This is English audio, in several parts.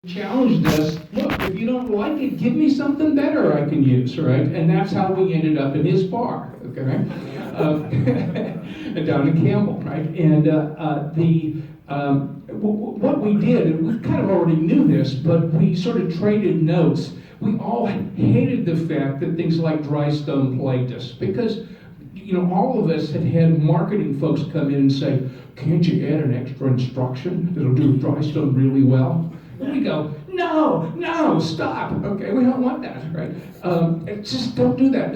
challenged us, look, if you don't like it, give me something better I can use, right? And that's how we ended up in his bar, okay, right? Down in Campbell, right? And what we did, and we kind of already knew this, but we sort of traded notes. We all hated the fact that things like dry stone plagued us, because all of us had marketing folks come in and say, can't you add an extra instruction that'll do dry stone really well? And we go, no, stop. Okay, we don't want that, right? Just don't do that.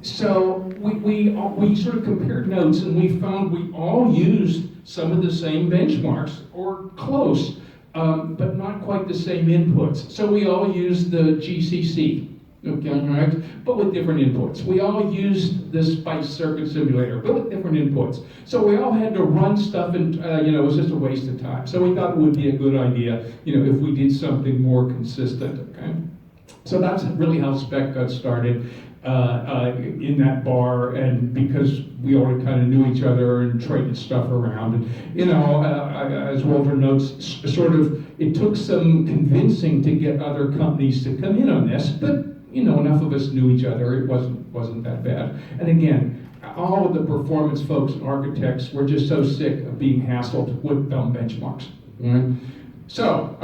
So we sort of compared notes, and we found we all used some of the same benchmarks, or close, but not quite the same inputs. So we all used the GCC. Okay, right? But with different inputs. We all used the SPEC circuit simulator, but with different inputs. So we all had to run stuff, and it was just a waste of time. So we thought it would be a good idea, if we did something more consistent. Okay, so that's really how SPEC got started in that bar, and because we already kind of knew each other and traded stuff around. And as Walter notes, sort of it took some convincing to get other companies to come in on this, but enough of us knew each other. It wasn't that bad. And again, all of the performance folks and architects were just so sick of being hassled with dumb benchmarks. Right? So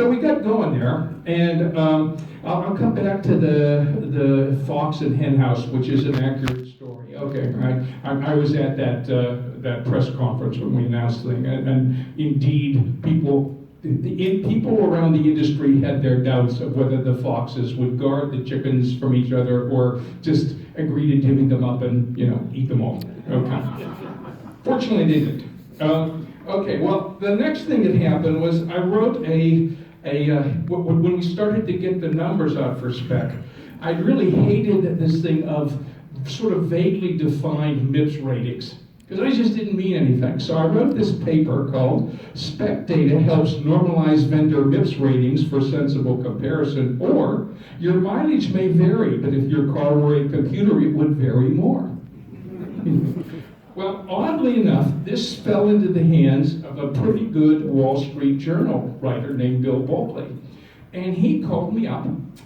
we got going there, and I'll come back to the fox and hen house, which is an accurate story. Okay, right. I was at that press conference when we announced the thing, and indeed people around the industry had their doubts of whether the foxes would guard the chickens from each other or just agree to divvy them up and eat them all. Okay. Fortunately, they didn't. Okay. Well, the next thing that happened was I wrote when we started to get the numbers out for SPEC, I really hated this thing of sort of vaguely defined MIPS ratings, because I just didn't mean anything. So I wrote this paper called SPEC Data Helps Normalize Vendor MIPS Ratings for Sensible Comparison, or Your Mileage May Vary, but if your car were a computer, it would vary more. Well, oddly enough, this fell into the hands of a pretty good Wall Street Journal writer named Bill Bulkley. And he called me up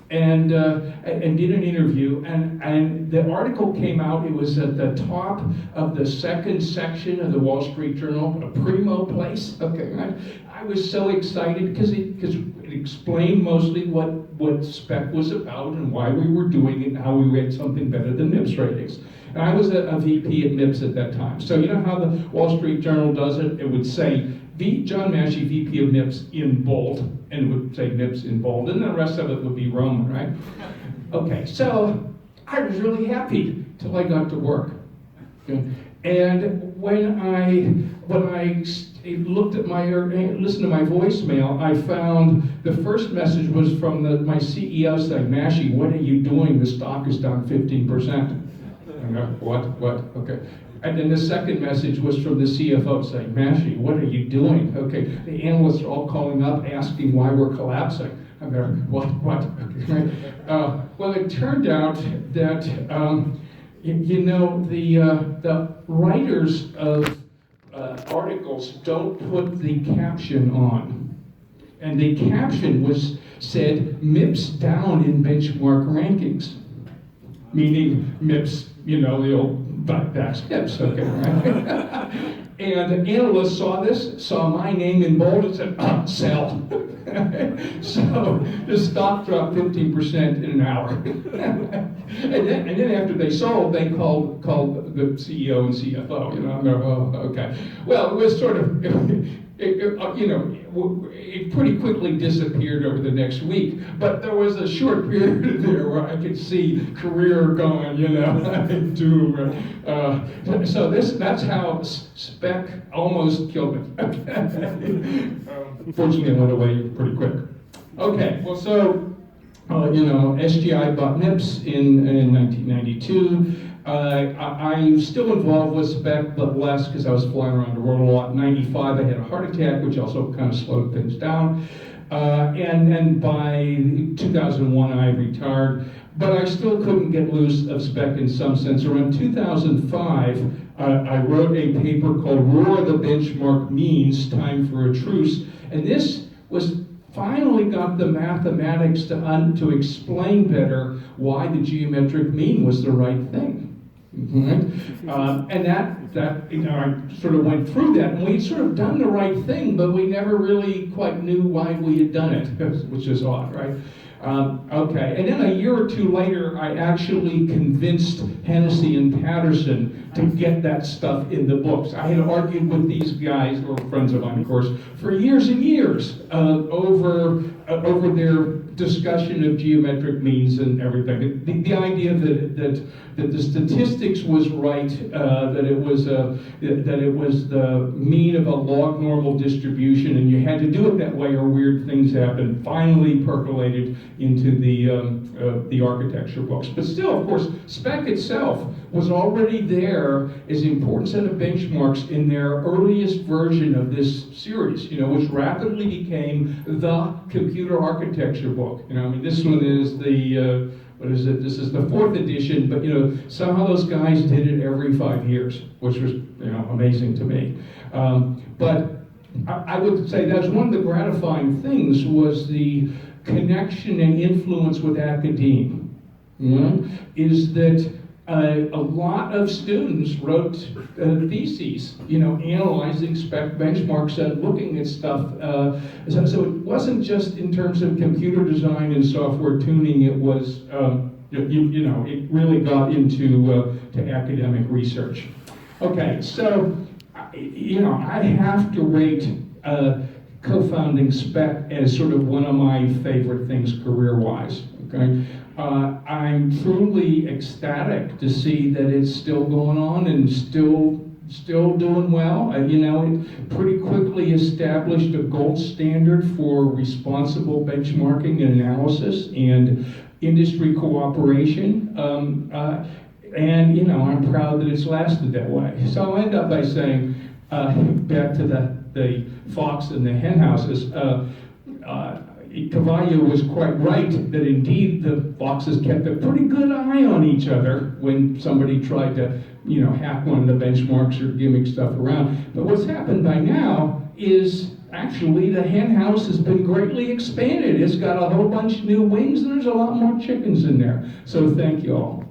and did an interview, and the article came out. It was at the top of the second section of the Wall Street Journal, a primo place. Okay, right? I was so excited because it explained mostly what SPEC was about and why we were doing it and how we had something better than MIPS ratings. And I was a VP at MIPS at that time. So you know how the Wall Street Journal does it? It would say, John Mashey, VP of MIPS, in bold, and it would say MIPS in bold, and the rest of it would be Roman, right? Okay, so I was really happy till I got to work. And when I looked at listened to my voicemail, I found the first message was from my CEO saying, Mashey, what are you doing? The stock is down 15%. I go, what? Okay. And then the second message was from the CFO saying, Mashey, what are you doing? Okay, the analysts are all calling up asking why we're collapsing. I'm going, what? Okay. Well, it turned out that, the writers of articles don't put the caption on. And the caption said, MIPS down in benchmark rankings. Meaning MIPS, the old that's MIPS, okay, right? And analysts saw my name in bold and said, sell. So the stock dropped 15% in an hour. and then after they sold, they called the CEO and CFO. I'm going, oh, okay. Well, it was sort of, it pretty quickly disappeared over the next week. But there was a short period there where I could see career going, doom. So that's how SPEC almost killed me. Fortunately, it went away pretty quick. Okay, well, so, SGI bought MIPS in 1992. I'm still involved with SPEC, but less because I was flying around the world a lot. In 95, I had a heart attack, which also kind of slowed things down. And by 2001, I retired. But I still couldn't get loose of SPEC in some sense. Around 2005, I wrote a paper called Roar the Benchmark Means, Time for a Truce. And this was finally got the mathematics to explain better why the geometric mean was the right thing. Right? And that I sort of went through that, and we'd sort of done the right thing, but we never really quite knew why we had done it, which is odd, right? Okay, and then a year or two later, I actually convinced Hennessy and Patterson to get that stuff in the books. I had argued with these guys, or friends of mine, of course, for years and years over their discussion of geometric means and everything. The idea that the statistics was right, that it was the mean of a log normal distribution, and you had to do it that way or weird things happen, finally percolated into the architecture books. But still, of course, SPEC itself was already there as an important set of benchmarks in their earliest version of this series, which rapidly became the computer architecture book. I mean, this one is the what is it? This is the 4th edition, but somehow those guys did it every 5 years, which was amazing to me. But I would say that's one of the gratifying things was the connection and influence with academia. Is that a lot of students wrote theses, analyzing SPEC benchmarks and looking at stuff. So it wasn't just in terms of computer design and software tuning. It was, it really got into to academic research. Okay, so I have to rate co-founding SPEC as sort of one of my favorite things career-wise. Okay. I'm truly ecstatic to see that it's still going on and still doing well. It pretty quickly established a gold standard for responsible benchmarking and analysis and industry cooperation. And I'm proud that it's lasted that way. So I'll end up by saying, back to the fox and the hen houses, Cavallo was quite right that indeed the foxes kept a pretty good eye on each other when somebody tried to, hack one of the benchmarks or gimmick stuff around. But what's happened by now is actually the hen house has been greatly expanded. It's got a whole bunch of new wings and there's a lot more chickens in there. So thank you all.